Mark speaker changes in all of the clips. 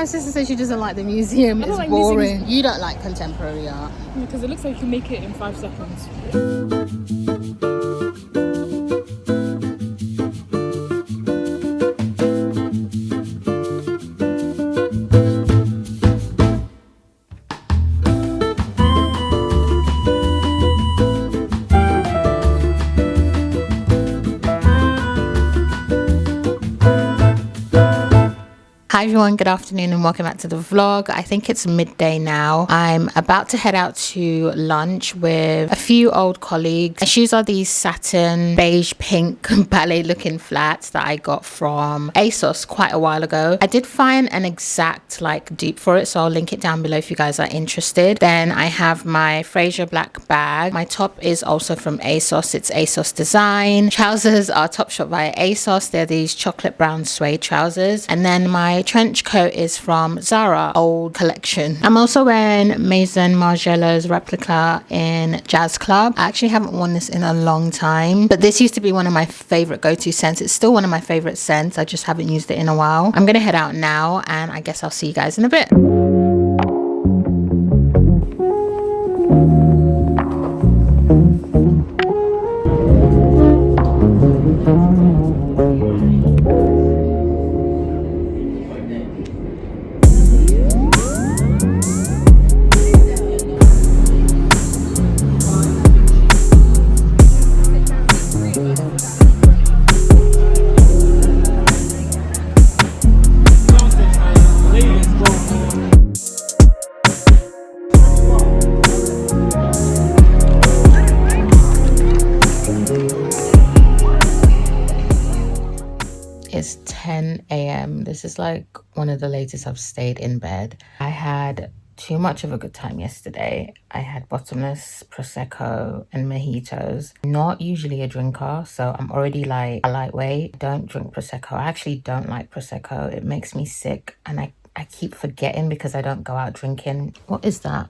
Speaker 1: my sister says she doesn't like the museum. It's boring. You don't like contemporary art.
Speaker 2: Because it looks like you make it in 5 seconds.
Speaker 1: Hi everyone, good afternoon and welcome back to the vlog. I think it's midday now. I'm about to head out to lunch with a few old colleagues. My shoes are these satin beige pink ballet looking flats that I got from ASOS quite a while ago. I did find an exact like dupe for it, so I'll link it down below if you guys are interested. Then I have my Fraser black bag. My top is also from ASOS. It's ASOS design. Trousers are Topshop by ASOS. They're these chocolate brown suede trousers. And then my trench coat is from Zara old collection. I'm also wearing Maison Margiela's replica in Jazz Club. I actually haven't worn this in a long time, but this used to be one of my favorite go-to scents. It's still one of my favorite scents. I just haven't used it in a while. I'm gonna head out now and I guess I'll see you guys in a bit. It's 10 a.m. This is like one of the latest I've stayed in bed. I had too much of a good time yesterday. I had bottomless prosecco and mojitos. Not usually a drinker, so I'm already like a lightweight. Don't drink prosecco. I actually don't like prosecco. It makes me sick, and I keep forgetting because I don't go out drinking. What is that?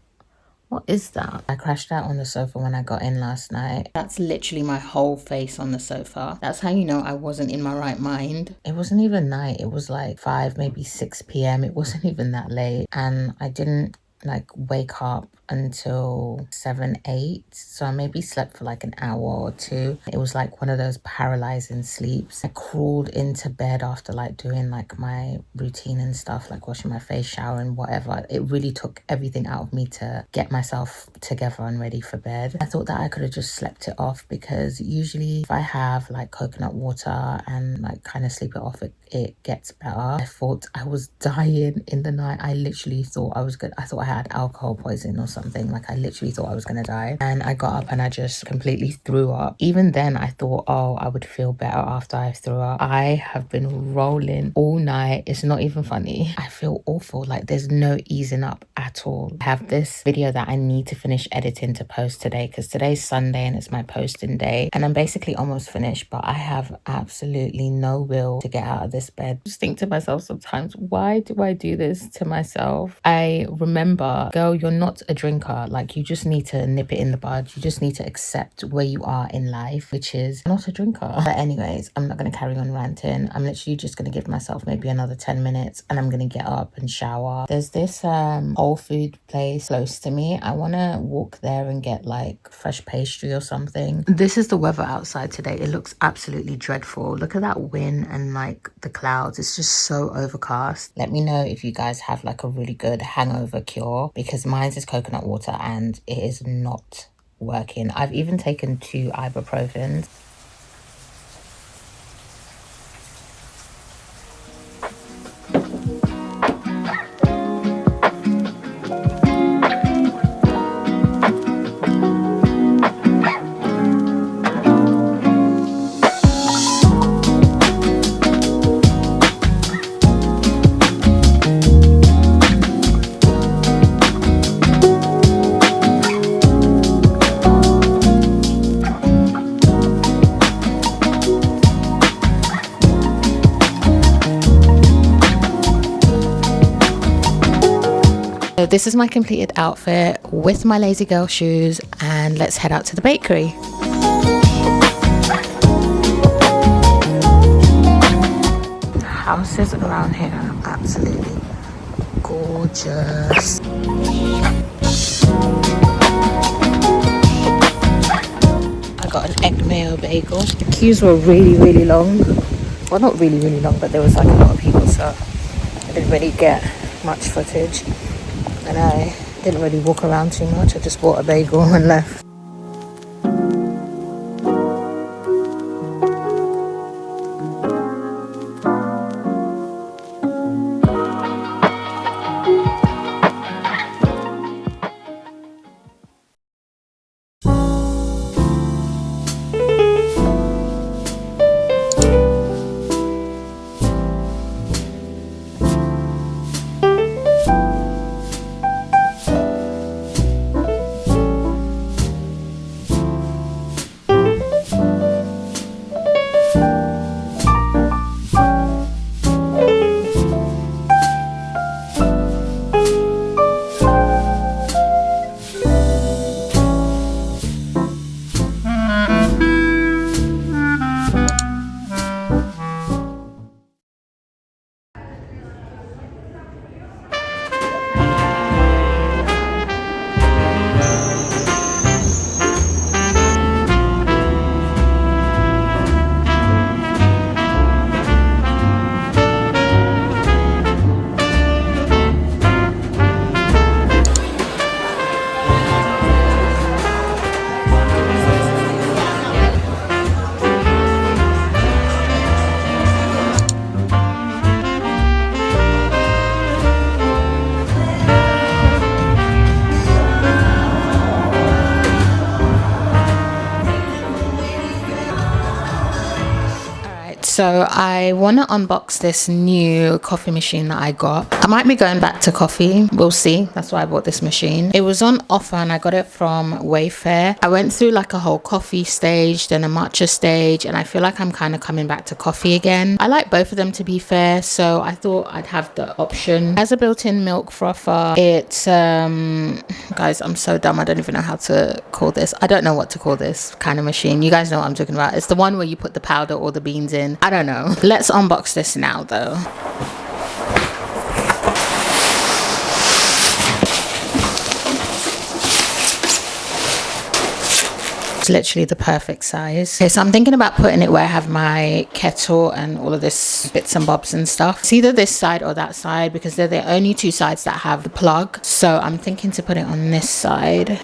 Speaker 1: What is that? I crashed out on the sofa when I got in last night. That's literally my whole face on the sofa. That's how you know I wasn't in my right mind. It wasn't even night. It was like 5, maybe 6 p.m. It wasn't even that late. And I didn't like wake up until 7, 8. So I maybe slept for like an hour or two. It was like one of those paralyzing sleeps. I crawled into bed after like doing like my routine and stuff, like washing my face, shower and whatever. It really took everything out of me to get myself together and ready for bed. I thought that I could have just slept it off, because usually if I have like coconut water and like kind of sleep it off, it gets better. I thought I was dying in the night. I literally thought I was good. I thought I had alcohol poisoning or something. Like I literally thought I was gonna die. And I got up and I just completely threw up. Even then I thought, oh, I would feel better after I threw up. I have been rolling all night. It's not even funny. I feel awful. Like there's no easing up at all. I have this video that I need to finish editing to post today, because today's Sunday and it's my posting day. And I'm basically almost finished, but I have absolutely no will to get out of this bed. I just think to myself sometimes, why do I do this to myself? I remember, girl, you're not a drinker. Like you just need to nip it in the bud. You just need to accept where you are in life, which is not a drinker. But anyways, I'm not going to carry on ranting. I'm literally just going to give myself maybe another 10 minutes and I'm going to get up and shower. There's this whole food place close to me. I want to walk there and get like fresh pastry or something. This is the weather outside today. It looks absolutely dreadful. Look at that wind and like the clouds. It's just so overcast. Let me know if you guys have like a really good hangover cure, because mine is coconut water and it is not working. I've even taken 2 ibuprofens. So this is my completed outfit with my lazy girl shoes, and let's head out to the bakery. Houses around here are absolutely gorgeous. I got an egg mayo bagel. The queues were really long. Well, not really long, but there was like a lot of people, so I didn't really get much footage. And I didn't really walk around too much. I just bought a bagel and left. So I want to unbox this new coffee machine that I got. I might be going back to coffee. We'll see. That's why I bought this machine. It was on offer and I got it from Wayfair. I went through like a whole coffee stage, then a matcha stage, and I feel like I'm kind of coming back to coffee again. I like both of them, to be fair, so I thought I'd have the option. It has a built-in milk frother. It's guys, I'm so dumb. I don't even know how to call this. I don't know what to call this kind of machine. You guys know what I'm talking about. It's the one where you put the powder or the beans in. I don't know. Let's unbox this now though. It's literally the perfect size. Okay, so I'm thinking about putting it where I have my kettle and all of this bits and bobs and stuff. It's either this side or that side because they're the only two sides that have the plug. So I'm thinking to put it on this side.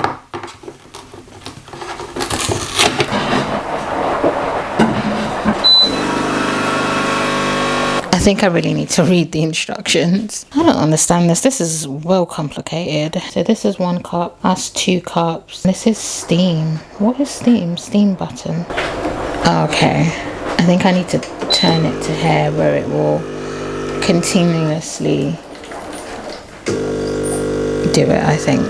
Speaker 1: I think I really need to read the instructions. I don't understand this. This is well complicated. So this is 1 cup. That's 2 cups. This is steam. What is steam? Steam button. Okay. I think I need to turn it to here where it will continuously do it, I think.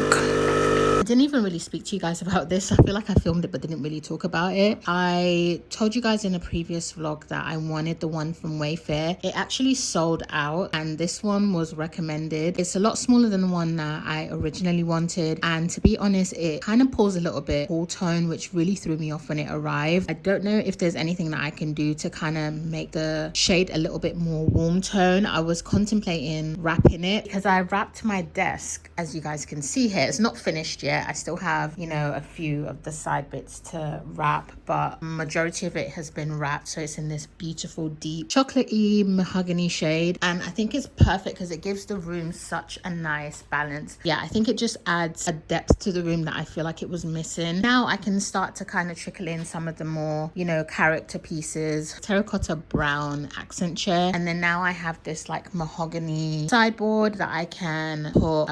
Speaker 1: I didn't even really speak to you guys about this. I feel like I filmed it but didn't really talk about it. I told you guys in a previous vlog that I wanted the one from Wayfair. It actually sold out and this one was recommended. It's a lot smaller than the one that I originally wanted, and to be honest, it kind of pulls a little bit cool tone, which really threw me off when it arrived. I don't know if there's anything that I can do to kind of make the shade a little bit more warm tone. I was contemplating wrapping it because I wrapped my desk, as you guys can see here. It's not finished yet. I still have, you know, a few of the side bits to wrap, but majority of it has been wrapped. So it's in this beautiful deep chocolatey mahogany shade, and I think it's perfect because it gives the room such a nice balance. Yeah, I think it just adds a depth to the room that I feel like it was missing. Now I can start to kind of trickle in some of the more, you know, character pieces. Terracotta brown accent chair, and then now I have this like mahogany sideboard that I can put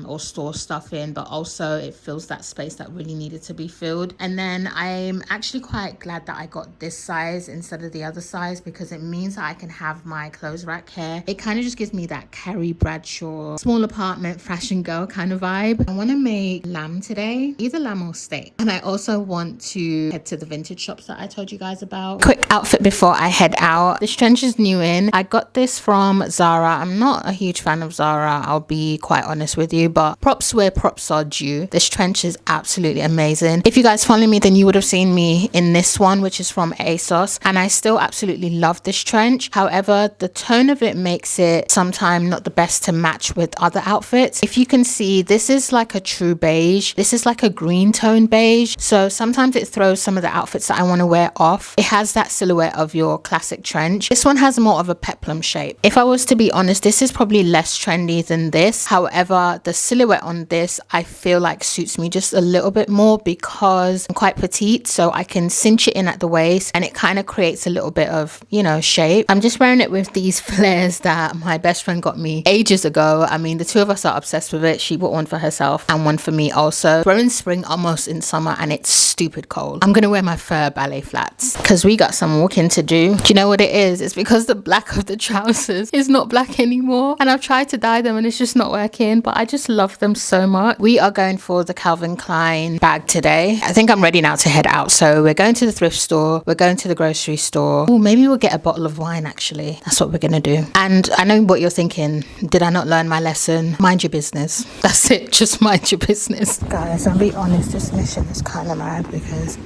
Speaker 1: or store stuff in, but also it fills that space that really needed to be filled. And then I'm actually quite glad that I got this size instead of the other size because it means that I can have my clothes rack here. It kind of just gives me that Carrie Bradshaw small apartment fashion girl kind of vibe. I want to make lamb today, either lamb or steak, and I also want to head to the vintage shops that I told you guys about. Quick outfit before I head out. This trench is new in. I got this from Zara. I'm not a huge fan of Zara, I'll be quite honest with you, but props where props are due. This this trench is absolutely amazing. If you guys follow me, then you would have seen me in this one, which is from ASOS, and I still absolutely love this trench. However, the tone of it makes it sometimes not the best to match with other outfits. If you can see, this is like a true beige. This is like a green tone beige, so sometimes it throws some of the outfits that I want to wear off. It has that silhouette of your classic trench. This one has more of a peplum shape. If I was to be honest, this is probably less trendy than this. However, the silhouette on this I feel like suits me just a little bit more because I'm quite petite, so I can cinch it in at the waist and it kind of creates a little bit of, you know, shape. I'm just wearing it with these flares that my best friend got me ages ago. I mean, the two of us are obsessed with it. She bought one for herself and one for me also. We're in spring, almost in summer, and it's stupid cold. I'm gonna wear my fur ballet flats because we got some walking to do. Do you know what it is? It's because the black of the trousers is not black anymore, and I've tried to dye them and it's just not working, but I just love them so much. We are going for the Calvin Klein bag today. I think I'm ready now to head out, so we're going to the thrift store, we're going to the grocery store. Oh, maybe we'll get a bottle of wine actually. That's what we're gonna do. And I know what you're thinking, did I not learn my lesson? Mind your business. That's it, just mind your business. Guys, I'll be honest, this mission is kind of mad because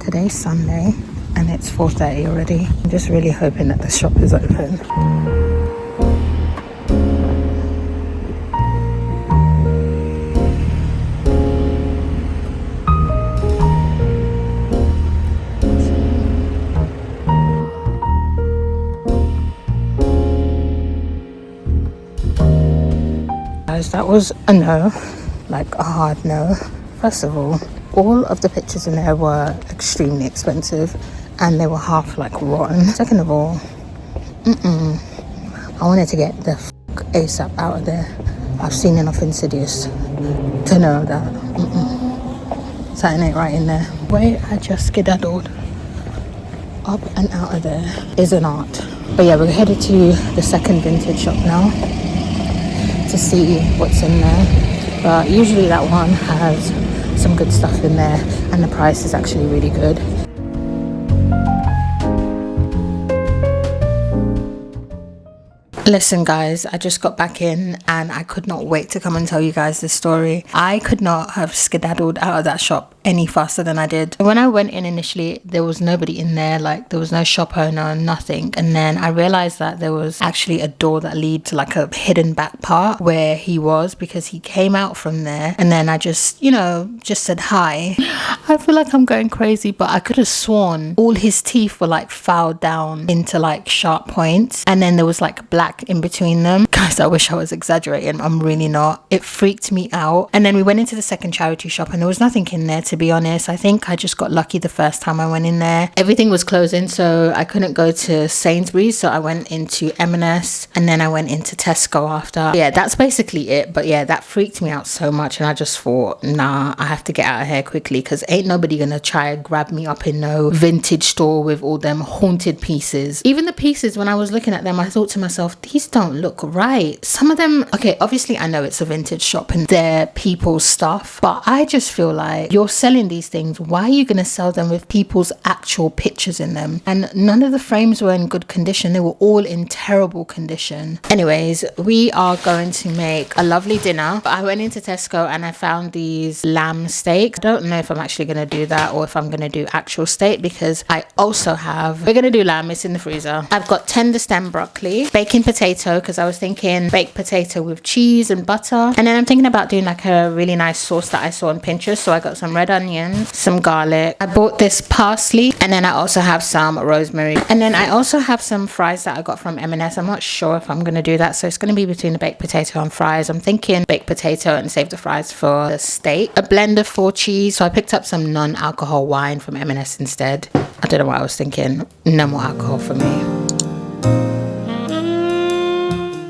Speaker 1: today's Sunday and it's 4:30 already. I'm just really hoping that the shop is open. Guys, that was a no, like a hard no. First of all of the pictures in there were extremely expensive and they were half like rotten. Second of all, I wanted to get the ASAP out of there. I've seen enough Insidious to know that something ain't right in there. The way I just skedaddled up and out of there is an art. But yeah, we're headed to the second vintage shop now to see what's in there, but usually that one has some good stuff in there and the price is actually really good. Listen guys, I just got back in and I could not wait to come and tell you guys this story. I could not have skedaddled out of that shop any faster than I did. When I went in initially, there was nobody in there, like there was no shop owner, nothing. And then I realized that there was actually a door that leads to like a hidden back part where he was, because he came out from there. And then I just, you know, just said hi. I feel like I'm going crazy, but I could have sworn all his teeth were like filed down into like sharp points. And then there was like black in between them. Guys, I wish I was exaggerating. I'm really not. It freaked me out. And then we went into the second charity shop and there was nothing in there, to be honest. I think I just got lucky the first time I went in there. Everything was closing, so I couldn't go to Sainsbury's, so I went into M&S and then I went into Tesco after. Yeah, that's basically it. But yeah, that freaked me out so much and I just thought, nah, I have to get out of here quickly because ain't nobody gonna try and grab me up in no vintage store with all them haunted pieces. Even the pieces, when I was looking at them, I thought to myself, these don't look right. Some of them, okay, obviously I know it's a vintage shop and they're people's stuff, but I just feel like you're selling these things, why are you going to sell them with people's actual pictures in them? And none of the frames were in good condition. They were all in terrible condition. Anyways, we are going to make a lovely dinner. I went into Tesco and I found these lamb steaks. I don't know if I'm actually going to do that or if I'm going to do actual steak, because I also have, we're going to do lamb, it's in the freezer. I've got tender stem broccoli, baking potato, because I was thinking baked potato with cheese and butter. And then I'm thinking about doing like a really nice sauce that I saw on Pinterest. So I got some red onions, some garlic. I bought this parsley, and then I also have some rosemary. And then I also have some fries that I got from M&S. I'm not sure if I'm going to do that. So it's going to be between the baked potato and fries. I'm thinking baked potato and save the fries for the steak. A blend of 4 cheese. So I picked up some non-alcohol wine from M&S instead. I don't know what I was thinking. No more alcohol for me.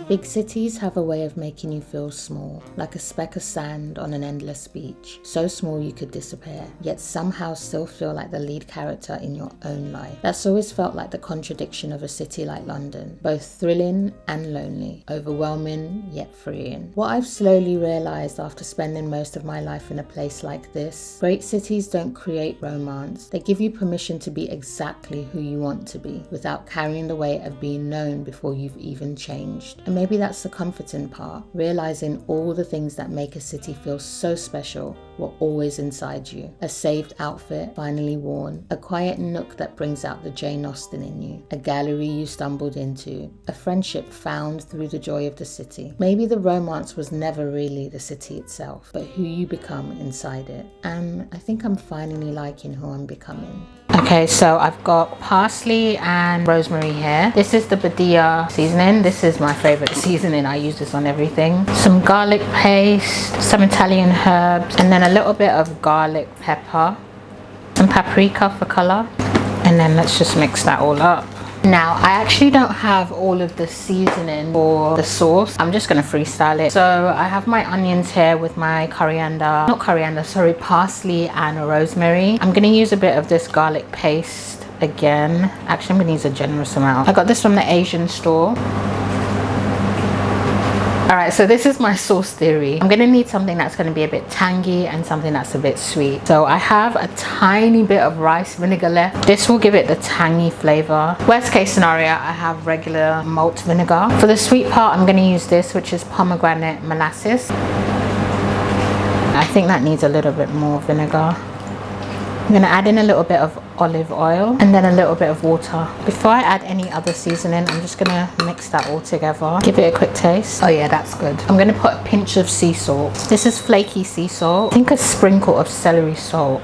Speaker 1: Big cities have a way of making you feel small, like a speck of sand on an endless beach. So small you could disappear, yet somehow still feel like the lead character in your own life. That's always felt like the contradiction of a city like London, both thrilling and lonely, overwhelming yet freeing. What I've slowly realized after spending most of my life in a place like this, great cities don't create romance. They give you permission to be exactly who you want to be, without carrying the weight of being known before you've even changed. maybe that's the comforting part, realizing all the things that make a city feel so special were always inside you. A saved outfit finally worn, a quiet nook that brings out the Jane Austen in you, a gallery you stumbled into, a friendship found through the joy of the city. Maybe the romance was never really the city itself, but who you become inside it. And I think I'm finally liking who I'm becoming. Okay, so I've got parsley and rosemary here. This is the Badia seasoning. This is my favorite seasoning. I use this on everything. Some garlic paste, some Italian herbs, and then a little bit of garlic pepper, some paprika for color. And then let's just mix that all up. Now, I actually don't have all of the seasoning for the sauce. I'm just gonna freestyle it. So I have my onions here with my parsley and rosemary. I'm gonna use a bit of this garlic paste again. Actually, I'm gonna use a generous amount. I got this from the Asian store. Alright, so this is my sauce theory. I'm gonna need something that's gonna be a bit tangy and something that's a bit sweet. So I have a tiny bit of rice vinegar left. This will give it the tangy flavor. Worst case scenario, I have regular malt vinegar. For the sweet part, I'm gonna use this, which is pomegranate molasses. I think that needs a little bit more vinegar. I'm gonna add in a little bit of olive oil and then a little bit of water. Before I add any other seasoning, I'm just gonna mix that all together. Give it a quick taste. Oh yeah, that's good. I'm gonna put a pinch of sea salt. This is flaky sea salt. I think a sprinkle of celery salt.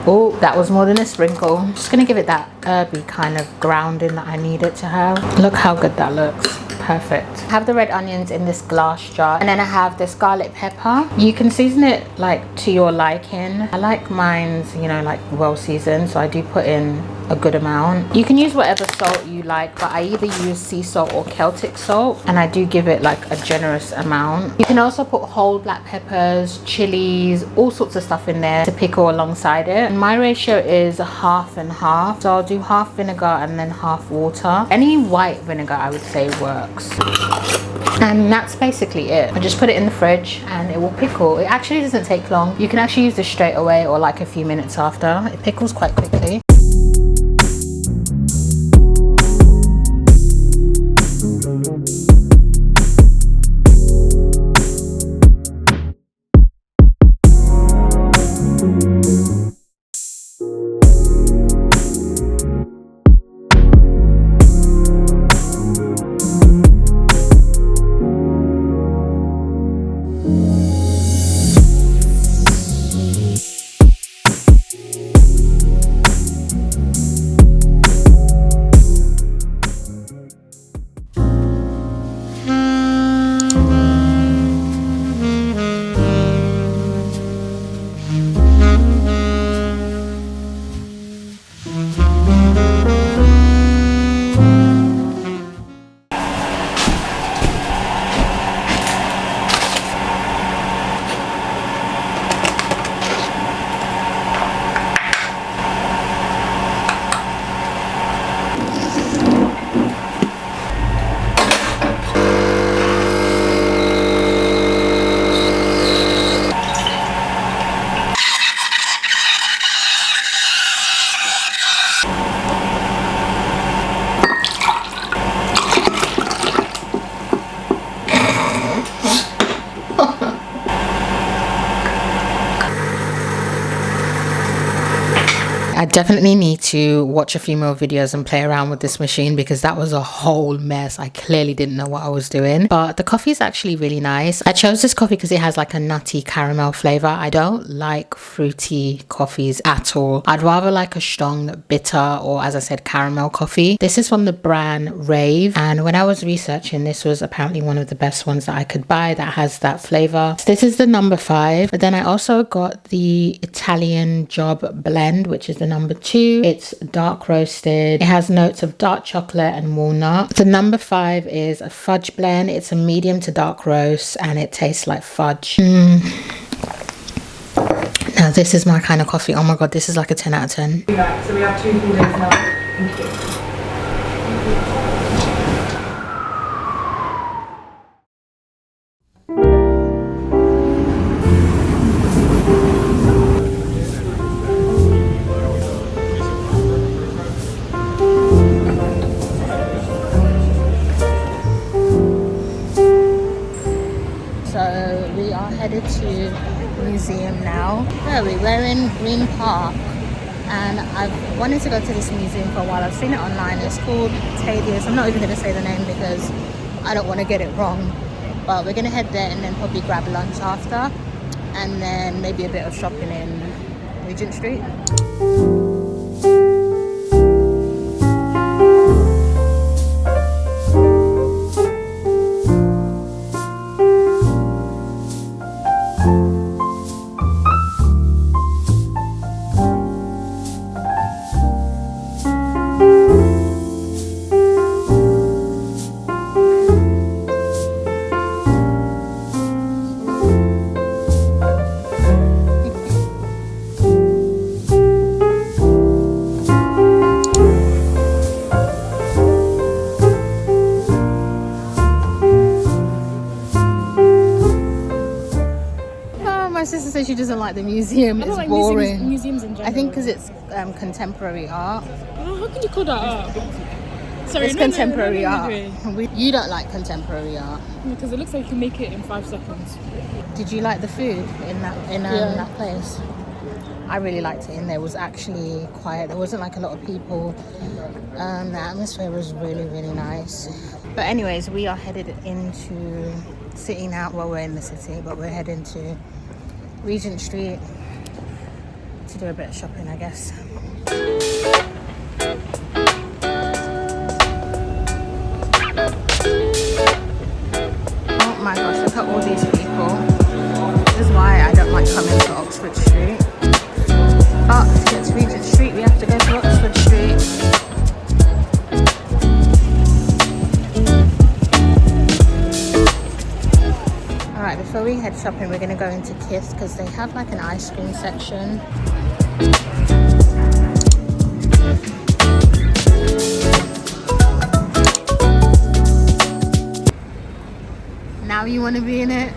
Speaker 1: Oh, that was more than a sprinkle. I'm just gonna give it that herby kind of grounding that I need it to have. Look how good that looks. Perfect. I have the red onions in this glass jar, and then I have this garlic pepper. You can season it like to your liking. I like mine's, you know, like well seasoned, so I do put in a good amount. You can use whatever salt you like, but I either use sea salt or Celtic salt, and I do give it like a generous amount. You can also put whole black peppers, chilies, all sorts of stuff in there to pickle alongside it. And my ratio is half and half, so I'll do half vinegar and then half water. Any white vinegar I would say works. And that's basically it. I just put it in the fridge and it will pickle. It actually doesn't take long. You can actually use this straight away or like a few minutes after. It pickles quite quickly. I definitely need to watch a few more videos and play around with this machine because that was a whole mess. I clearly didn't know what I was doing, but the coffee is actually really nice. I chose this coffee because it has like a nutty caramel flavor. I don't like fruity coffees at all. I'd rather like a strong bitter or, as I said, caramel coffee. This is from the brand Rave, and when I was researching, this was apparently one of the best ones that I could buy that has that flavor. So this is the number 5, but then I also got the Italian Job blend, which is the number 2. It's dark roasted. It has notes of dark chocolate and walnut. The number 5 is a fudge blend. It's a medium to dark roast and it tastes like fudge. Now this is my kind of coffee. Oh my god, this is like a 10 out of 10.
Speaker 2: So we have 2 full days now. Thank you.
Speaker 1: So we are headed to museum now. Where are we? We're in Green Park, and I've wanted to go to this museum for a while. I've seen it online. It's called Tadius. I'm not even going to say the name because I don't want to get it wrong. But we're going to head there and then probably grab lunch after, and then maybe a bit of shopping in Regent Street. My sister says she doesn't like the museum. It's like boring.
Speaker 2: Museums in general.
Speaker 1: I think because it's contemporary art.
Speaker 2: Oh, how can you call that art? Sorry,
Speaker 1: It's contemporary art. You don't like contemporary art
Speaker 2: because it looks like you can make it in 5 seconds.
Speaker 1: Did you like the food in that place? I really liked it. In there was actually quiet. There wasn't like a lot of people. The atmosphere was really, really nice. But anyways, we are headed into city now. Well, we're in the city, but we're heading to Regent Street to do a bit of shopping, I guess. Oh my gosh, look at all these people. This is why I don't like coming to Oxford Street. But to get to Regent Street, we have to go to Oxford Street. Alright, before we head shopping, we're going to go into Kith because they have like an ice cream section. Now you want to be in it?